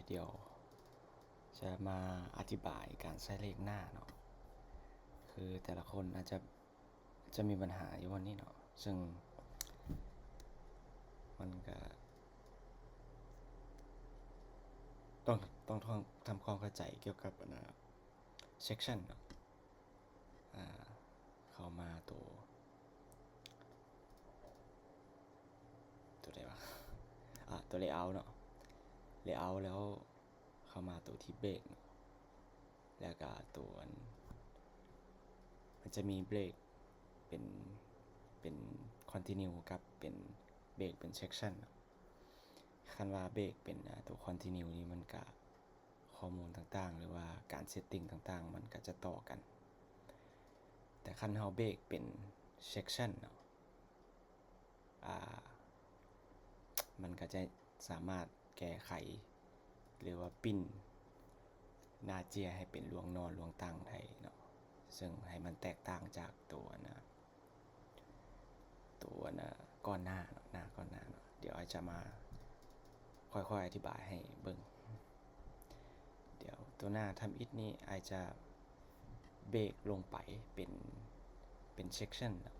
เดี๋ยวจะมาอธิบายการใช้เลขหน้าเนาะคือแต่ละคนอาจจะมีปัญหาอยู่วันนี้เนาะซึ่งมันก็ต้องต้องทำความเข้าใจเกี่ยวกับsection เนาะเข้ามาตัวใดวะตัว layout เนาะ layout แล้วเข้ามาตัวที่เบรกเนาะแล้วก็ตัวมันจะมีเบรกเป็น continue กับเป็นเบรกเป็น section เนาะคันว่าเบรกเป็นตัว continue นี้มันก็ข้อมูลต่างๆหรือว่าการเซตติ้งต่างๆมันก็จะต่อกันแต่คันเฮาเบรกเป็น section เนาะมันก็จะสามารถแก้ไขหรือว่าปิ้นหน้าเจียให้เป็นลวงนอนลวงตั้งได้เนาะซึ่งให้มันแตกต่างจากตัวก้อนหน้าก่อนหน้าเนาะเดี๋ยวอาจจะมาค่อยๆอธิบายให้เบิ่งเดี๋ยวตัวหน้าทำอิฐนี้อาจจะเบรกลงไปเป็นเซกชันเนาะ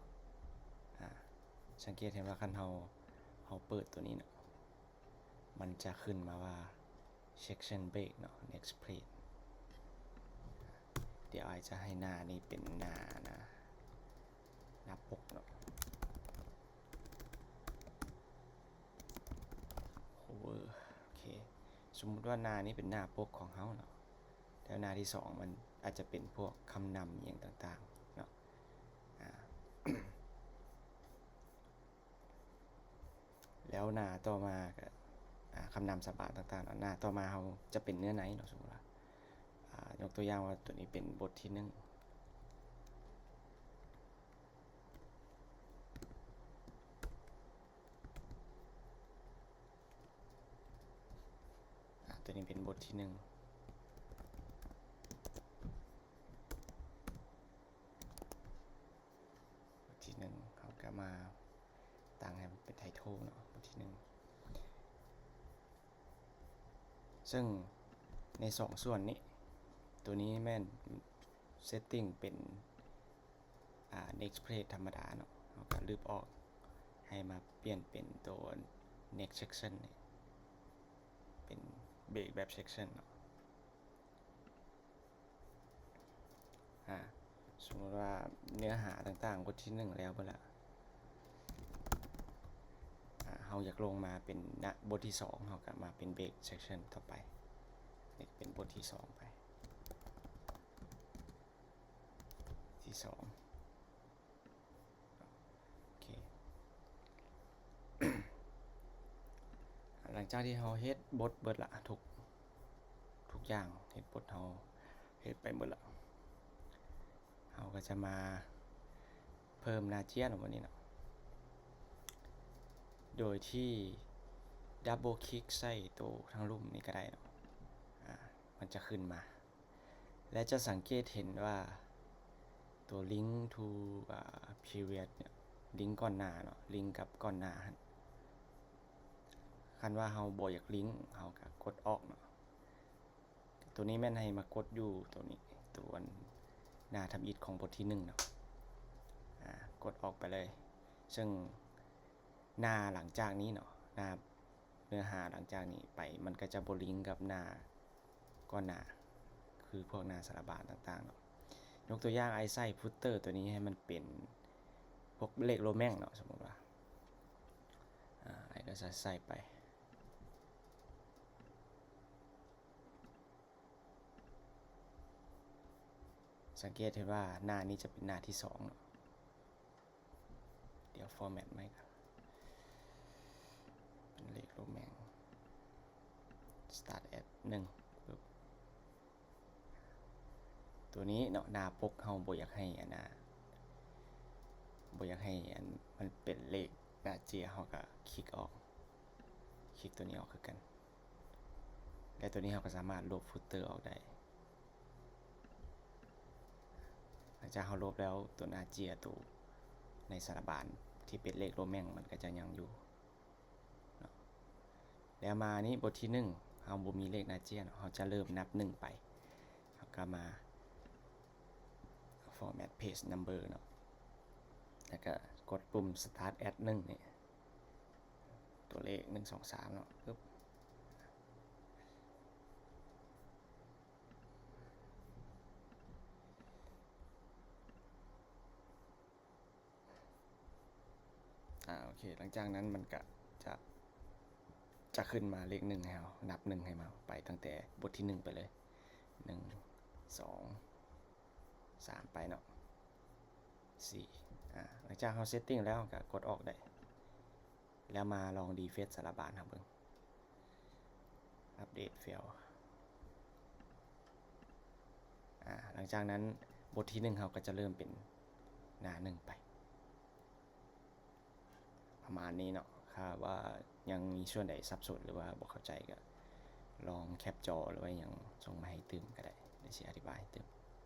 สังเกตเห็นว่าคันเฮาเปิดตัวนี้เนาะมันจะขึ้นมาว่า section break เนาะ next plate เดี๋ยวอาจจะให้หน้านี้เป็นหน้าปกเนาะ cover โอเคสมมุติว่าหน้านี้เป็นหน้าปกของเฮาเนาะแล้วหน้าที่2มันอาจจะเป็นพวกคำนำอย่างต่างๆเนาะแล้วหน้าต่อมาก็คำนำสบายต่างๆหน้าต่อมาเขาจะเป็นเนื้อไหนเนาะสมมติว่ายกตัวอย่างว่าตัวนี้เป็นบทที่1ตัวนี้เป็นบทที่1เขาก็มาตั้งให้มันเป็นไททอลเนาะบทที่1ซึ่งใน2ส่วนนี้ตัวนี้แม่น setting เป็นnext plate ธรรมดาเนาะเราก็ลืบออกให้มาเปลี่ยนเป็นตัว next section เป็นเบรกแบบ section เนาะสมมติว่าเนื้อหาต่างๆบทที่1แล้วเมื่อละเราอยากลงมาเป็นบทที่2เราก็มาเป็นเบรก section ต่อไปนี่เป็นบทที่2ไปที่2โอเค หลังจากที่เราเฮ็ดบทเบิดละทุกอย่างเฮ็ดบทเราเฮ็ดไปหมดละเราก็จะมาเพิ่มหน้าเจียนวันนี้เนาะโดยที่ดับเบิลคลิกใส่ตัวทั้งรูปนี้ก็ได้เนาะมันจะขึ้นมาและจะสังเกตเห็นว่าตัว link to period เนี่ยลิงก์ก่อนหน้าเนาะลิงก์กับก่อนหน้าคันว่าเราบ่อยากลิงก์เราก็กดออกเนาะตัวนี้แม่นให้มากดอยู่ตัวนี้ตัวหน้าทำอิฐของบทที่1เนาะกดออกไปเลยซึ่งหน้าหลังจากนี้เนาะหน้าเนื้อหาหลังจากนี้ไปมันก็จะบ่ลิงก์กับหน้าก่อนหน้าคือพวกหน้าสารบาทต่างๆเนาะยกตัวอย่างไอ้ไส้ฟุตเตอร์ตัวนี้ให้มันเป็นพวกเลขโรแมงเนาะสมมติว่าไอ้ก็จะใส่ไปสังเกตเห็นว่าหน้านี้จะเป็นหน้าที่2เนาะเดี๋ยวฟอร์แมตไหมครับเป็นเลขโรแมง start at 1ตัวนี้เนาะหน้าปกเฮาบ่อยากให้บ่อยากให้มันเป็นเลขหน้าเจียเฮาก็คลิกออกคลิกตัวนี้ออกคือกันและตัวนี้เฮาก็สามารถลบฟุตเตอร์ออกได้หลังจากเฮาลบแล้วตัวหน้าเจียตัวในสารบานที่เป็นเลขโรแมงมันก็จะยังอยู่เนาะแล้วมานี้บทที่1เฮ เฮาบ่มีเลขหน้าเจียเนาะเฮาจะเริ่มนับ1ไปเฮาก็มา format page number เนาะแล้วก็กดปุ่ม start at 1นี่ตัวเลข1 2 3เนาะปึ๊บโอเคหลังจากนั้นมันก็จะขึ้นมาเลข1ให้เรานับ1ให้มาไปตั้งแต่บทที่1ไปเลย1 2 3ไปเนาะ4หลังจากเราเซตติ้งแล้วก็กดออกได้แล้วมาลองดีเฟซสารบานครับเบิ่งอัปเดตเฟลหลังจากนั้นบทที่1เราก็จะเริ่มเป็นหน้า1ไปประมาณนี้เนาะถ้าว่ายังมีส่วนใดสับสนหรือว่าบ่เข้าใจก็ลองแคปจอหรือว่ายังส่งมาให้ตื่มก็ได้เดี๋ยวสิอธิบายให้ตื่ม